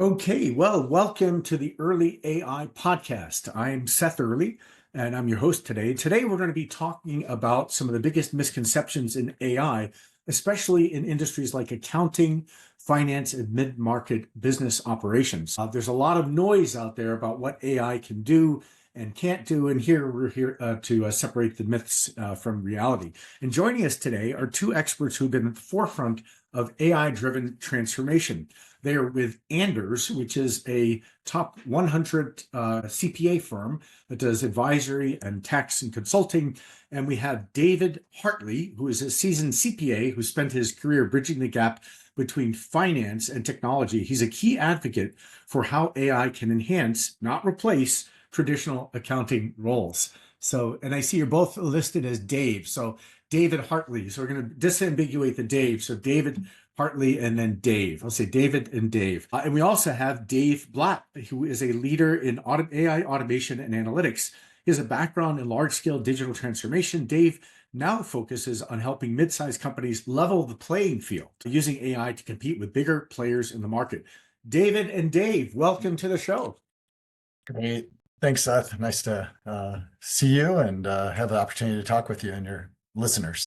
Okay, well, welcome to the Early AI Podcast. I'm Seth Earley, and I'm your host today. Today, we're going to be talking about some of the biggest misconceptions in AI, especially in industries like accounting, finance, and mid-market business operations. There's a lot of noise out there about what AI can do and can't do, and here we're here to separate the myths from reality. And joining us today are two experts who've been at the forefront of AI-driven transformation. They are with Anders, which is a top 100 CPA firm that does advisory and tax and consulting. And we have David Hartley, who is a seasoned CPA who spent his career bridging the gap between finance and technology. He's a key advocate for how AI can enhance, not replace, traditional accounting roles. So, and I see you're both listed as Dave. So David Hartley. So we're going to disambiguate the Dave. So David Hartley and then Dave. I'll say David and Dave. And we also have Dave Blatt, who is a leader in AI automation and analytics. He has a background in large-scale digital transformation. Dave now focuses on helping mid-sized companies level the playing field using AI to compete with bigger players in the market. David and Dave, welcome to the show. Great. Thanks, Seth. Nice to see you and have the opportunity to talk with you and your listeners.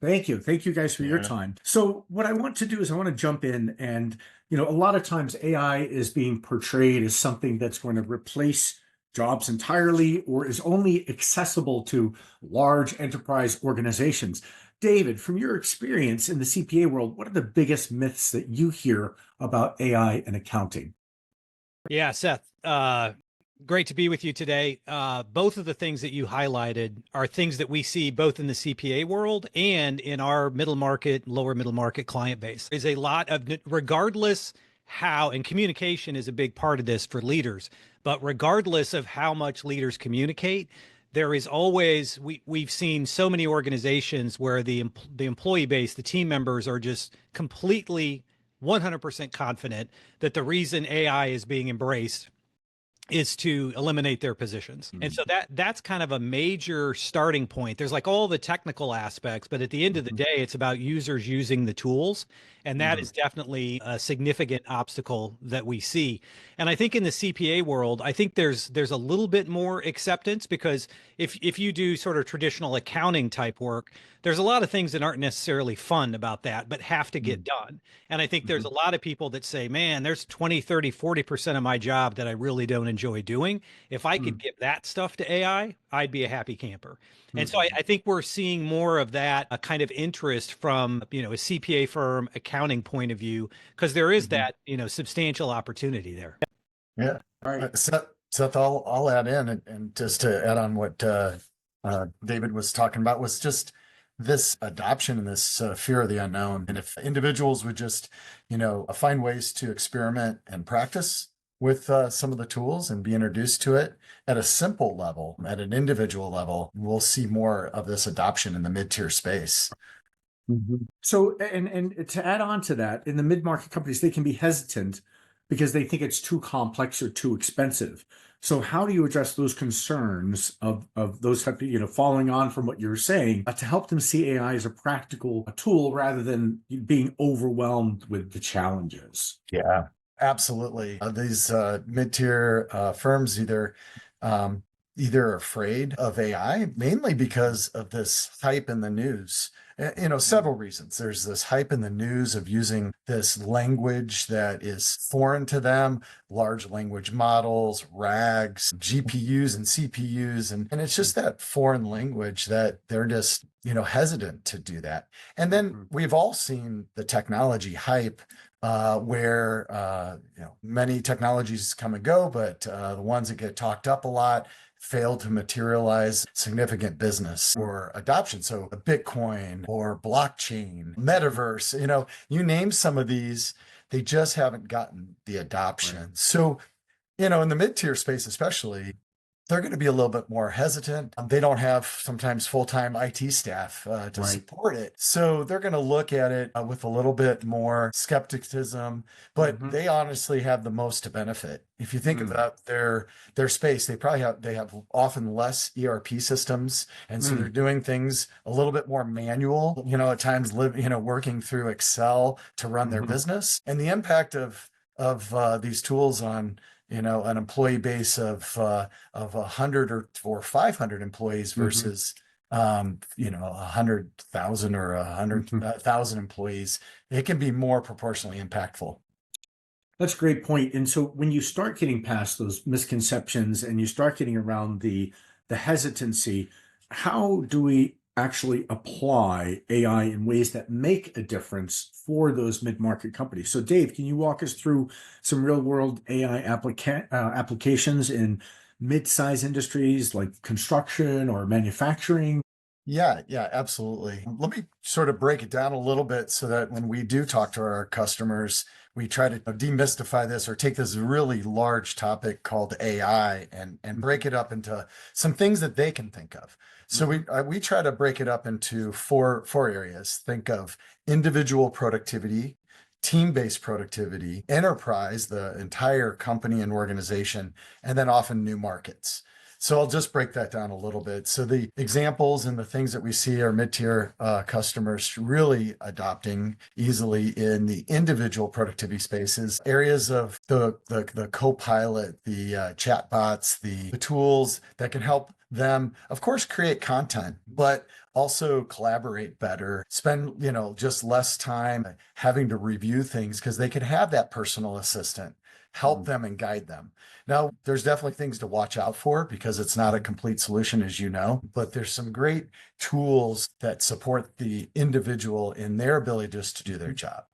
Thank you. Thank you guys for your time. So what I want to do is I want to jump in and, a lot of times AI is being portrayed as something that's going to replace jobs entirely or is only accessible to large enterprise organizations. David, from your experience in the CPA world, what are the biggest myths that you hear about AI and accounting? Yeah, Seth, great to be with you today. Both of the things that you highlighted are things that we see both in the CPA world and in our middle market, lower middle market client base. There's a lot of, regardless how, and communication is a big part of this for leaders, but regardless of how much leaders communicate, there is always, we've seen so many organizations where the employee base, the team members are just completely 100% confident that the reason AI is being embraced is to eliminate their positions. And so that's kind of a major starting point. There's like all the technical aspects, but at the end of the day, it's about users using the tools. And that is definitely a significant obstacle that we see. And I think in the CPA world, I think there's a little bit more acceptance because if you do sort of traditional accounting type work, there's a lot of things that aren't necessarily fun about that, but have to get done. And I think there's a lot of people that say, man, there's 20, 30, 40% of my job that I really don't enjoy doing. If I could give that stuff to AI, I'd be a happy camper. And so I think we're seeing more of that kind of interest from, a CPA firm accounting point of view, because there is that, substantial opportunity there. Yeah. All right. Seth, I'll add in and just to add on what David was talking about was just this adoption and this fear of the unknown. And if individuals would just, find ways to experiment and practice with some of the tools and be introduced to it at a simple level, at an individual level, we'll see more of this adoption in the mid-tier space. So, and to add on to that, in the mid-market companies, they can be hesitant because they think it's too complex or too expensive. So how do you address those concerns of those type of, following on from what you're saying to help them see AI as a practical tool rather than being overwhelmed with the challenges? Yeah, absolutely. These mid-tier firms either are afraid of AI, mainly because of this hype in the news. Several reasons. There's this hype in the news of using this language that is foreign to them, large language models, RAGs, GPUs and CPUs. And it's just that foreign language that they're just, hesitant to do that. And then we've all seen the technology hype where, many technologies come and go, but the ones that get talked up a lot failed to materialize significant business or adoption. So Bitcoin or blockchain, metaverse, you name some of these, they just haven't gotten the adoption. Right. So, in the mid-tier space, especially, they're going to be a little bit more hesitant. They don't have sometimes full-time IT staff to support it. So they're going to look at it with a little bit more skepticism, but they honestly have the most to benefit. If you think about their space, they have often less ERP systems. And so they're doing things a little bit more manual, at times working through Excel to run their business. And the impact of these tools on, an employee base of 100 or 500 employees versus 100,000 or 100,000 employees, it can be more proportionally impactful. That's a great point. And so when you start getting past those misconceptions and you start getting around the hesitancy, how do we actually apply AI in ways that make a difference for those mid-market companies? So Dave, can you walk us through some real-world AI applications in mid-size industries like construction or manufacturing? Yeah, absolutely. Let me sort of break it down a little bit so that when we do talk to our customers, we try to demystify this or take this really large topic called AI and break it up into some things that they can think of. So we try to break it up into four areas. Think of individual productivity, team-based productivity, enterprise, the entire company and organization, and then often new markets. So I'll just break that down a little bit. So the examples and the things that we see are mid-tier customers really adopting easily in the individual productivity spaces, areas of the co-pilot, the chatbots, the tools that can help them, of course, create content, but also collaborate better, spend, just less time having to review things because they could have that personal assistant help them and guide them. Now, there's definitely things to watch out for because it's not a complete solution, as you know, but there's some great tools that support the individual in their ability just to do their job.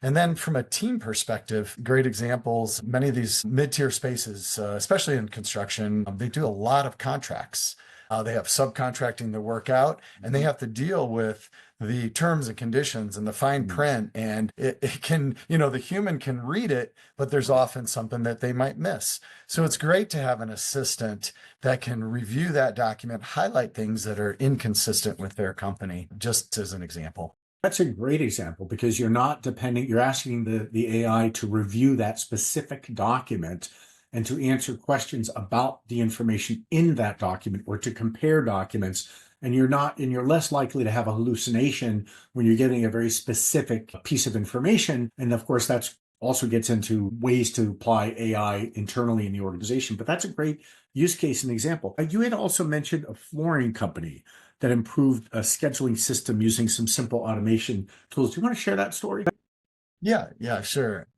And then from a team perspective, great examples, many of these mid-tier spaces, especially in construction, they do a lot of contracts. They have subcontracting the work out, and they have to deal with the terms and conditions and the fine print. And it can, the human can read it, but there's often something that they might miss. So it's great to have an assistant that can review that document, highlight things that are inconsistent with their company, just as an example. That's a great example because you're asking the AI to review that specific document and to answer questions about the information in that document or to compare documents. And you're less likely to have a hallucination when you're getting a very specific piece of information. And of course, that's also gets into ways to apply AI internally in the organization. But that's a great use case and example. You had also mentioned a flooring company that improved a scheduling system using some simple automation tools. Do you want to share that story? Yeah, sure.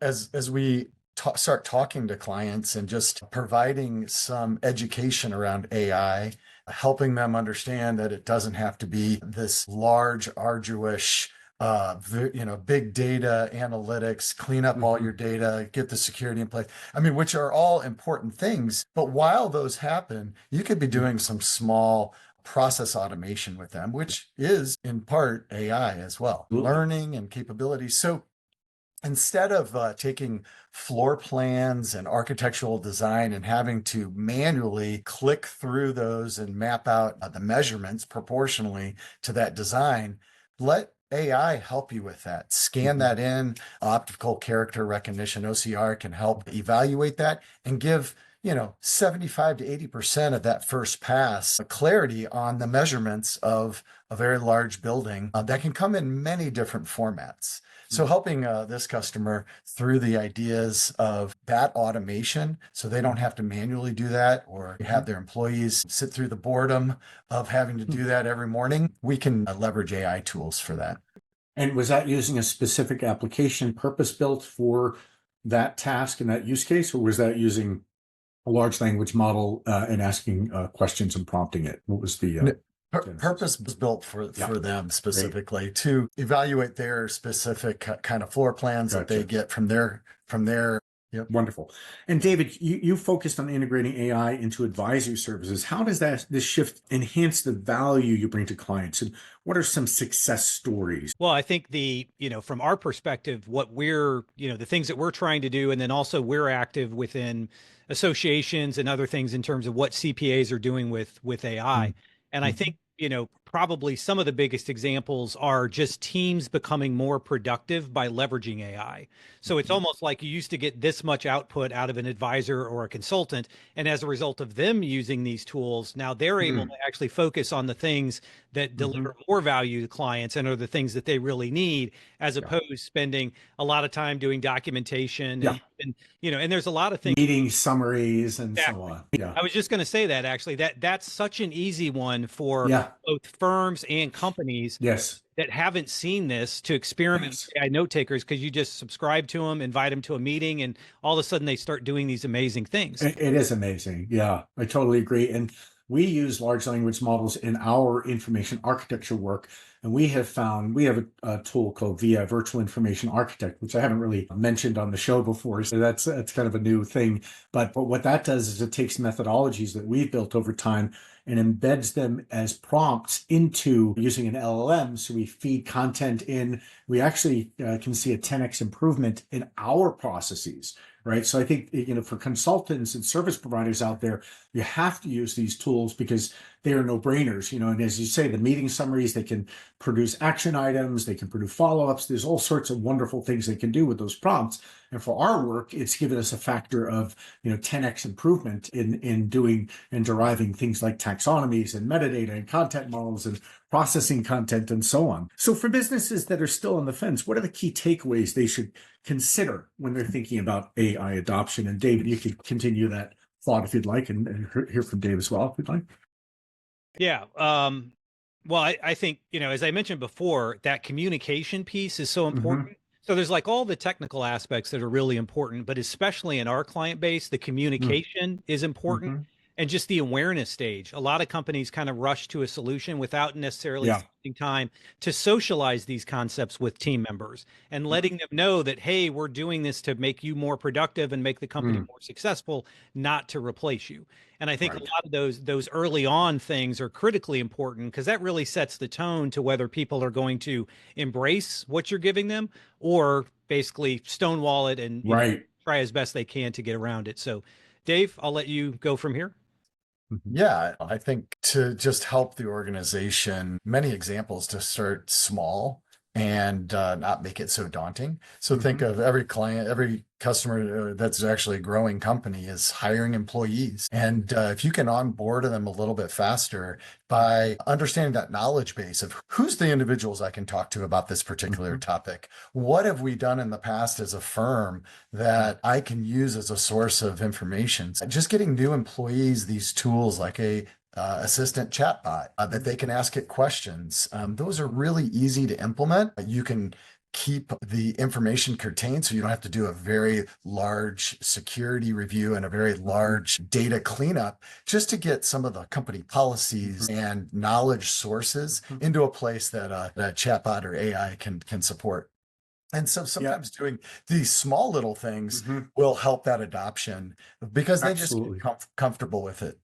As we start talking to clients and just providing some education around AI, helping them understand that it doesn't have to be this large, arduous, big data analytics, clean up all your data, get the security in place. I mean, which are all important things. But while those happen, you could be doing some small process automation with them, which is in part AI as well, learning and capabilities. So instead of taking floor plans and architectural design and having to manually click through those and map out the measurements proportionally to that design, let AI help you with that. Scan that in. Optical character recognition, OCR, can help evaluate that and give 75 to 80% of that first pass clarity on the measurements of a very large building that can come in many different formats. So helping this customer through the ideas of that automation so they don't have to manually do that or have their employees sit through the boredom of having to do that every morning, we can leverage AI tools for that. And was that using a specific application purpose-built for that task and that use case, or was that using a large language model and asking questions and prompting it? What was the purpose was built for them specifically to evaluate their specific kind of floor plans that they get from their. Yep. Wonderful. And David, you focused on integrating AI into advisory services. How does this shift enhance the value you bring to clients? And what are some success stories? Well, I think from our perspective, what we're, the things that we're trying to do, and then also we're active within associations and other things in terms of what CPAs are doing with AI. And I think, probably some of the biggest examples are just teams becoming more productive by leveraging AI. So it's almost like you used to get this much output out of an advisor or a consultant. And as a result of them using these tools, now they're able to actually focus on the things that deliver more value to clients and are the things that they really need, as opposed to spending a lot of time doing documentation and there's a lot of things. Meeting summaries and so on. Yeah. I was just going to say that actually, that's such an easy one for both firms and companies that haven't seen this to experiment with AI note takers, because you just subscribe to them, invite them to a meeting, and all of a sudden they start doing these amazing things. It is amazing. Yeah, I totally agree. And we use large language models in our information architecture work. And we have a tool called VIA Virtual Information Architect, which I haven't really mentioned on the show before. So that's kind of a new thing. But what that does is it takes methodologies that we've built over time and embeds them as prompts into using an LLM. So we feed content in. We actually can see a 10x improvement in our processes. Right. So I think, for consultants and service providers out there, you have to use these tools because they are no brainers, and as you say, the meeting summaries, they can produce action items, they can produce follow-ups. There's all sorts of wonderful things they can do with those prompts. And for our work, it's given us a factor of, 10x improvement in doing and deriving things like taxonomies and metadata and content models and processing content and so on. So for businesses that are still on the fence, what are the key takeaways they should consider when they're thinking about AI adoption? And David, you could continue that thought if you'd like, and hear from Dave as well if you'd like. Yeah. Well, I think, as I mentioned before, that communication piece is so important. So there's like all the technical aspects that are really important, but especially in our client base, the communication is important. And just the awareness stage. A lot of companies kind of rush to a solution without necessarily spending time to socialize these concepts with team members and letting them know that, hey, we're doing this to make you more productive and make the company more successful, not to replace you. And I think a lot of those early on things are critically important, because that really sets the tone to whether people are going to embrace what you're giving them or basically stonewall it and try as best they can to get around it. So Dave, I'll let you go from here. Yeah, I think to just help the organization, many examples to start small and not make it so daunting. So think of every client, every customer that's actually a growing company is hiring employees. And if you can onboard them a little bit faster by understanding that knowledge base of who's the individuals I can talk to about this particular topic, what have we done in the past as a firm that I can use as a source of information? Just getting new employees these tools like a assistant chatbot that they can ask it questions. Those are really easy to implement. You can keep the information contained, so you don't have to do a very large security review and a very large data cleanup, just to get some of the company policies and knowledge sources into a place that a chatbot or AI can support. And so sometimes doing these small little things will help that adoption, because they just get comfortable with it.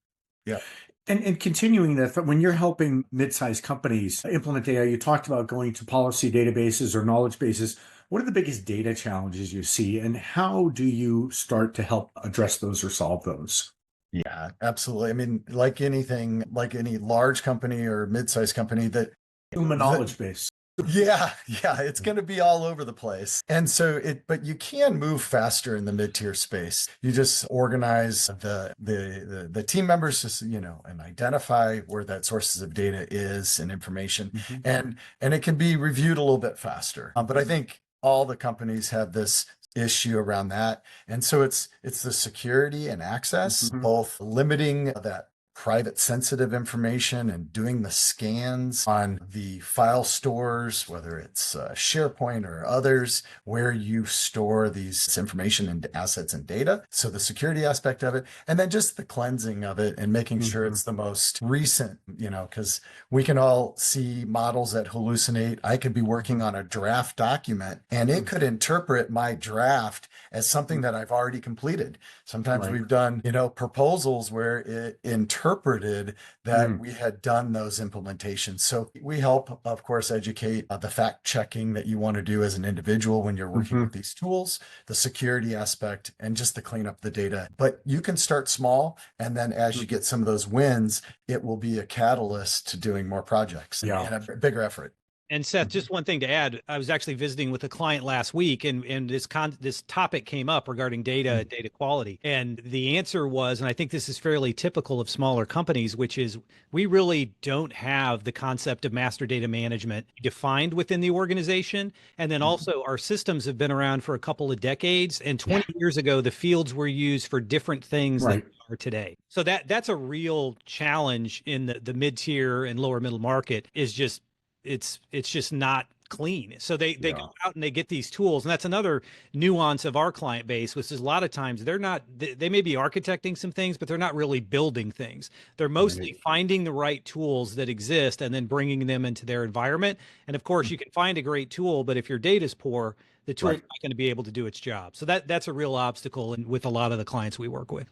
Yeah. And continuing that, when you're helping mid-sized companies implement AI, you talked about going to policy databases or knowledge bases. What are the biggest data challenges you see, and how do you start to help address those or solve those? Yeah, absolutely. I mean, like anything, like any large company or mid-sized company, that human knowledge base. Yeah, it's going to be all over the place. And so but you can move faster in the mid-tier space. You just organize the team members to, and identify where that sources of data is and information, and it can be reviewed a little bit faster. But I think all the companies have this issue around that. And so it's the security and access, both limiting that private sensitive information and doing the scans on the file stores, whether it's SharePoint or others, where you store these information and assets and data. So the security aspect of it, and then just the cleansing of it and making sure it's the most recent, because we can all see models that hallucinate. I could be working on a draft document and it could interpret my draft as something that I've already completed. Sometimes we've done, proposals where it interprets interpreted that we had done those implementations. So we help, of course, educate the fact checking that you want to do as an individual when you're working with these tools, the security aspect, and just to clean up the data. But you can start small, and then as you get some of those wins, it will be a catalyst to doing more projects and a bigger effort. And Seth, just one thing to add, I was actually visiting with a client last week, and this topic came up regarding data quality. And the answer was, and I think this is fairly typical of smaller companies, which is we really don't have the concept of master data management defined within the organization. And then also our systems have been around for a couple of decades, and 20 years ago, the fields were used for different things than they are today. So that's a real challenge in the mid-tier and lower middle market, is just it's just not clean. So they go out and they get these tools. And that's another nuance of our client base, which is a lot of times they may be architecting some things, but they're not really building things. They're mostly finding the right tools that exist and then bringing them into their environment. And of course, you can find a great tool, but if your data's poor, the tool's not going to be able to do its job. So that's a real obstacle with a lot of the clients we work with.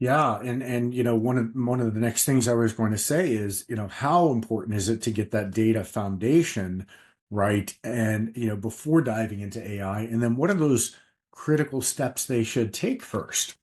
Yeah, and one of the next things I was going to say is, how important is it to get that data foundation right, and before diving into AI, and then what are those critical steps they should take first?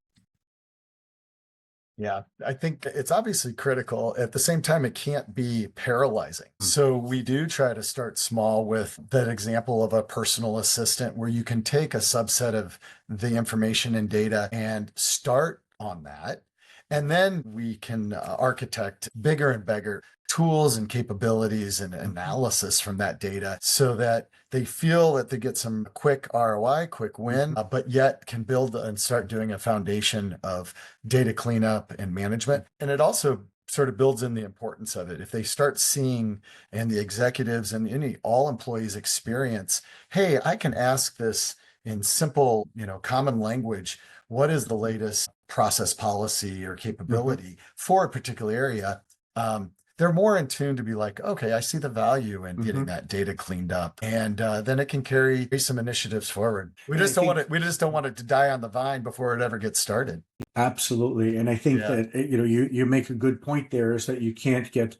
Yeah, I think it's obviously critical. At the same time, it can't be paralyzing. So we do try to start small with that example of a personal assistant, where you can take a subset of the information and data and start on that. And then we can architect bigger and bigger tools and capabilities and analysis from that data, so that they feel that they get some quick ROI, quick win, but yet can build and start doing a foundation of data cleanup and management. And it also sort of builds in the importance of it. If they start seeing, and the executives and all employees experience, hey, I can ask this in simple, common language, what is the latest process policy or capability for a particular area? They're more in tune to be like, okay, I see the value in getting that data cleaned up, and then it can carry some initiatives forward. We just don't want it to die on the vine before it ever gets started. Absolutely, and I think that you make a good point there, is that you can't get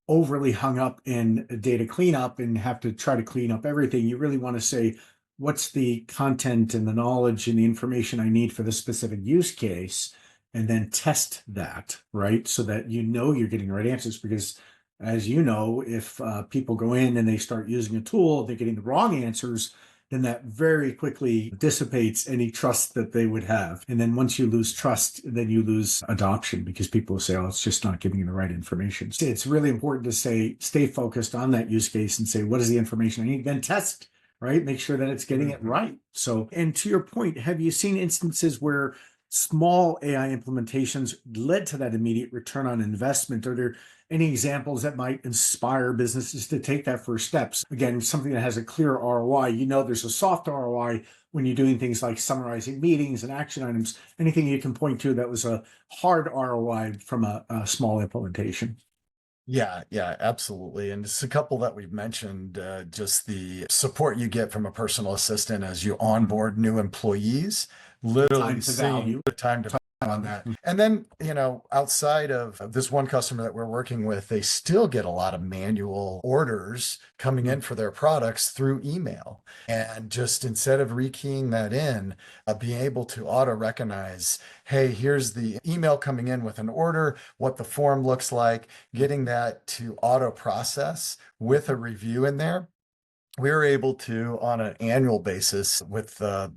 overly hung up in data cleanup and have to try to clean up everything. You really want to say, what's the content and the knowledge and the information I need for the specific use case, and then test that, right? So that you're getting the right answers. Because as you know, if people go in and they start using a tool, they're getting the wrong answers, then that very quickly dissipates any trust that they would have. And then once you lose trust, then you lose adoption, because people will say, oh, it's just not giving you the right information. So it's really important to stay focused on that use case and say, what is the information I need? Then test, right? Make sure that it's getting it right. So, and to your point, have you seen instances where small AI implementations led to that immediate return on investment? Are there any examples that might inspire businesses to take that first steps? Again, something that has a clear ROI. There's a soft ROI when you're doing things like summarizing meetings and action items. Anything you can point to that was a hard ROI from a small implementation? Yeah, absolutely. And it's a couple that we've mentioned, just the support you get from a personal assistant as you onboard new employees, literally seeing the time to value on that. And then, outside of this one customer that we're working with, they still get a lot of manual orders coming in for their products through email. And just instead of rekeying that in, being able to auto recognize, hey, here's the email coming in with an order, what the form looks like, getting that to auto process with a review in there. We were able to, on an annual basis, with the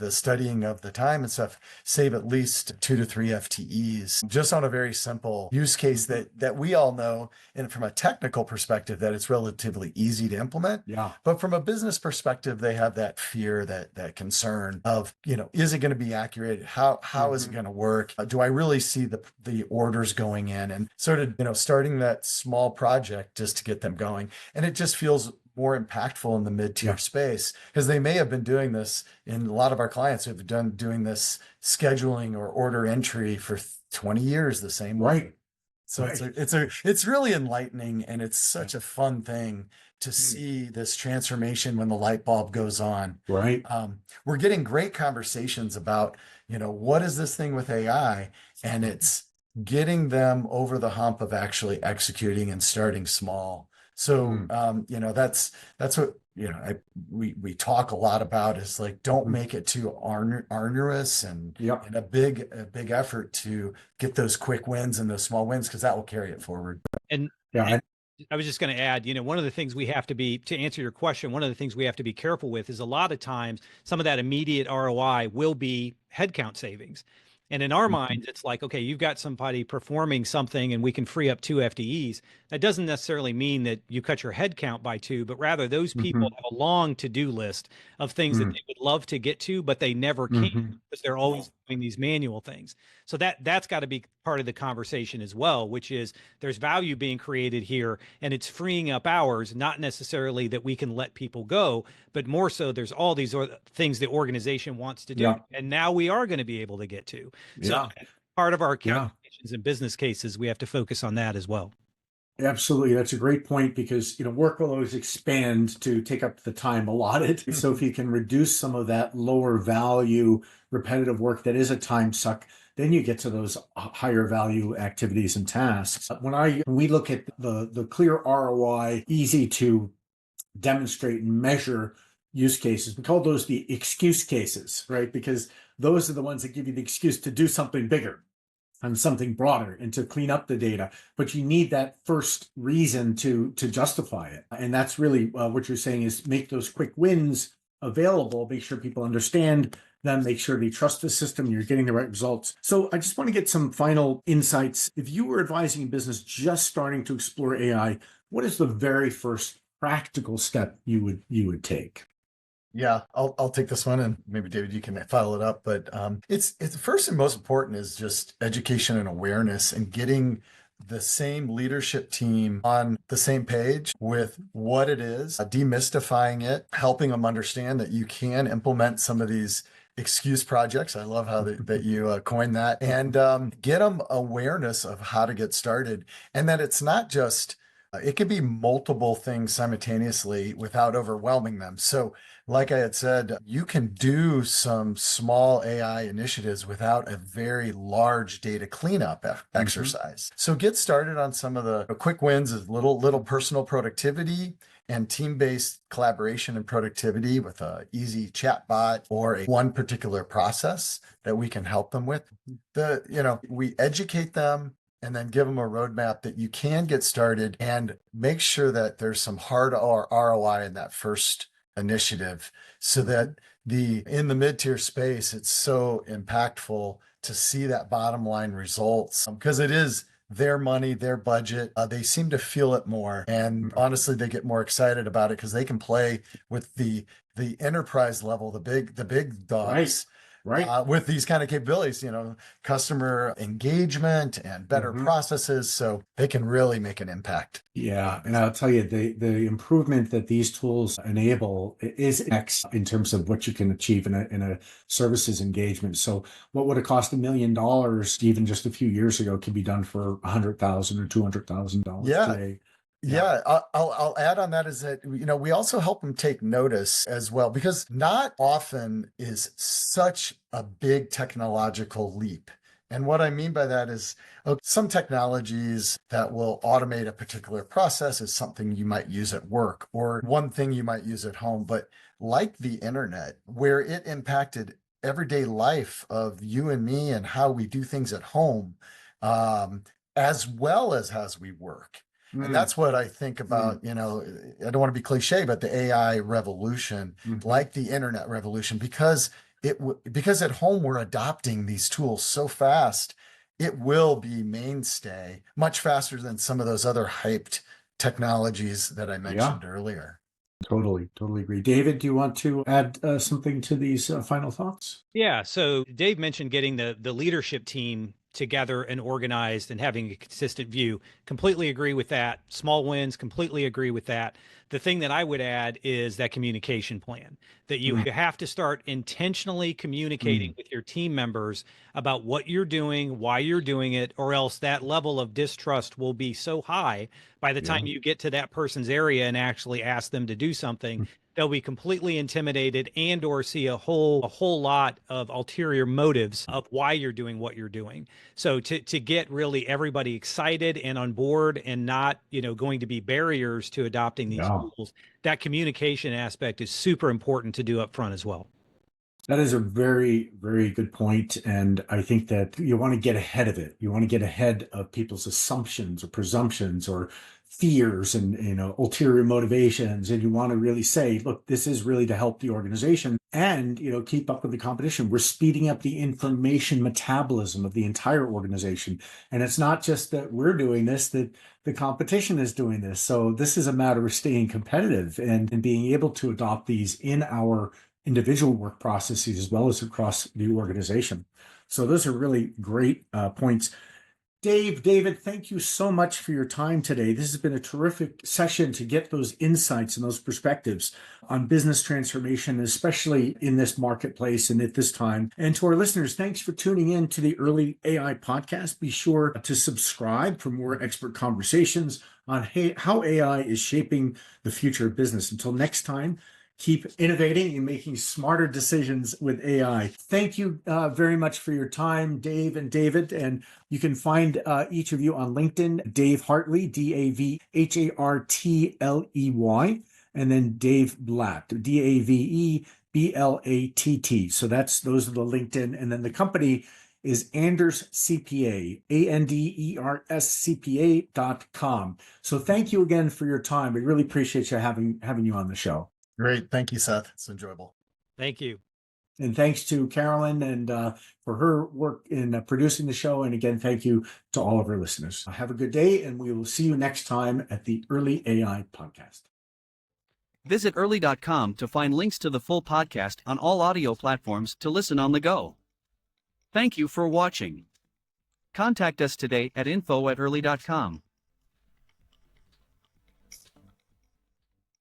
studying of the time and stuff, save at least 2 to 3 FTEs just on a very simple use case that we all know, and from a technical perspective, that it's relatively easy to implement. Yeah. But from a business perspective, they have that fear, that concern of, is it going to be accurate? How is it going to work? Do I really see the orders going in? And sort of, starting that small project just to get them going. And it just feels more impactful in the mid-tier space, because they may have been doing this, in a lot of our clients have doing this scheduling or order entry for 20 years the same way. So it's really enlightening, and it's such a fun thing to see this transformation when the light bulb goes on. Right. We're getting great conversations about, what is this thing with AI? And it's getting them over the hump of actually executing and starting small. So, that's what, we talk a lot about is like, don't make it too arduous and, Yep. and a big effort to get those quick wins and those small wins, because that will carry it forward. And Yeah. I was just going to add, one of the things we have to be, to answer your question, one of the things we have to be careful with is a lot of times some of that immediate ROI will be headcount savings. And in our minds, it's like, okay, you've got somebody performing something and we can free up 2 FTEs. That doesn't necessarily mean that you cut your headcount by 2, but rather those people have a long to-do list of things that they would love to get to, but they never can because they're always doing these manual things. So that's got to be part of the conversation as well, which is there's value being created here and it's freeing up hours, not necessarily that we can let people go, but more so there's all these things the organization wants to do. Yeah. And now we are going to be able to get to. Yeah. So part of our calculations and business cases, we have to focus on that as well. Absolutely. That's a great point because, work will always expand to take up the time allotted. So if you can reduce some of that lower value, repetitive work that is a time suck, then you get to those higher value activities and tasks. When we look at the clear ROI, easy to demonstrate and measure use cases, we call those the excuse cases, right? Because those are the ones that give you the excuse to do something bigger and something broader and to clean up the data. But you need that first reason to justify it. And that's really what you're saying is make those quick wins available, make sure people understand them, make sure they trust the system, you're getting the right results. So I just want to get some final insights. If you were advising a business just starting to explore AI, what is the very first practical step you would take? Yeah, I'll take this one, and maybe David, you can follow it up. But it's first and most important is just education and awareness, and getting the same leadership team on the same page with what it is, demystifying it, helping them understand that you can implement some of these excuse projects. I love how that you coined that, and get them awareness of how to get started, and that it's not just. It could be multiple things simultaneously without overwhelming them. So, like I had said, you can do some small AI initiatives without a very large data cleanup exercise. So get started on some of the quick wins as little personal productivity and team-based collaboration and productivity with a easy chat bot or one particular process that we can help them with. We educate them and then give them a roadmap that you can get started, and make sure that there's some hard ROI in that first initiative, so that in the mid-tier space, it's so impactful to see that bottom line results, because it is their money, their budget. They seem to feel it more. And honestly, they get more excited about it because they can play with the enterprise level, the big dogs. Right. With these kind of capabilities, customer engagement and better processes, so they can really make an impact. Yeah. And I'll tell you, the improvement that these tools enable is X in terms of what you can achieve in a services engagement. So what would have cost $1 million even just a few years ago can be done for $100,000 or $200,000 today. Yeah, I'll add on that is that, we also help them take notice as well, because not often is such a big technological leap. And what I mean by that is some technologies that will automate a particular process is something you might use at work or one thing you might use at home. But like the internet, where it impacted everyday life of you and me and how we do things at home, as well as we work. And that's what I think about, I don't want to be cliche, but the AI revolution, like the internet revolution, because at home we're adopting these tools so fast, it will be mainstay much faster than some of those other hyped technologies that I mentioned earlier. Totally agree. David, do you want to add something to these final thoughts? Yeah. So Dave mentioned getting the leadership team together and organized and having a consistent view. Completely agree with that. Small wins, completely agree with that. The thing that I would add is that communication plan, that you have to start intentionally communicating with your team members about what you're doing, why you're doing it, or else that level of distrust will be so high by the time you get to that person's area and actually ask them to do something they'll be completely intimidated and or see a whole lot of ulterior motives of why you're doing what you're doing. So to get really everybody excited and on board and not, going to be barriers to adopting these tools, that communication aspect is super important to do up front as well. That is a very, very good point. And I think that you want to get ahead of it. You want to get ahead of people's assumptions or presumptions or fears and, ulterior motivations. And you want to really say, look, this is really to help the organization and, keep up with the competition. We're speeding up the information metabolism of the entire organization. And it's not just that we're doing this, that the competition is doing this. So this is a matter of staying competitive and being able to adopt these in our individual work processes as well as across the organization. So those are really great points. David, thank you so much for your time today. This has been a terrific session to get those insights and those perspectives on business transformation, especially in this marketplace and at this time. And to our listeners, thanks for tuning in to the Early AI Podcast. Be sure to subscribe for more expert conversations on how AI is shaping the future of business. Until next time, keep innovating and making smarter decisions with AI. Thank you very much for your time, Dave and David. And you can find each of you on LinkedIn, Dave Hartley, DAVHARTLEY, and then Dave Blatt, DAVEBLATT. So those are the LinkedIn. And then the company is Anders CPA, ANDERSCPA.com. So thank you again for your time. We really appreciate you having you on the show. Great. Thank you, Seth. It's enjoyable. Thank you. And thanks to Carolyn and for her work in producing the show. And again, thank you to all of our listeners. Have a good day, and we will see you next time at the Early AI Podcast. Visit early.com to find links to the full podcast on all audio platforms to listen on the go. Thank you for watching. Contact us today at info@early.com.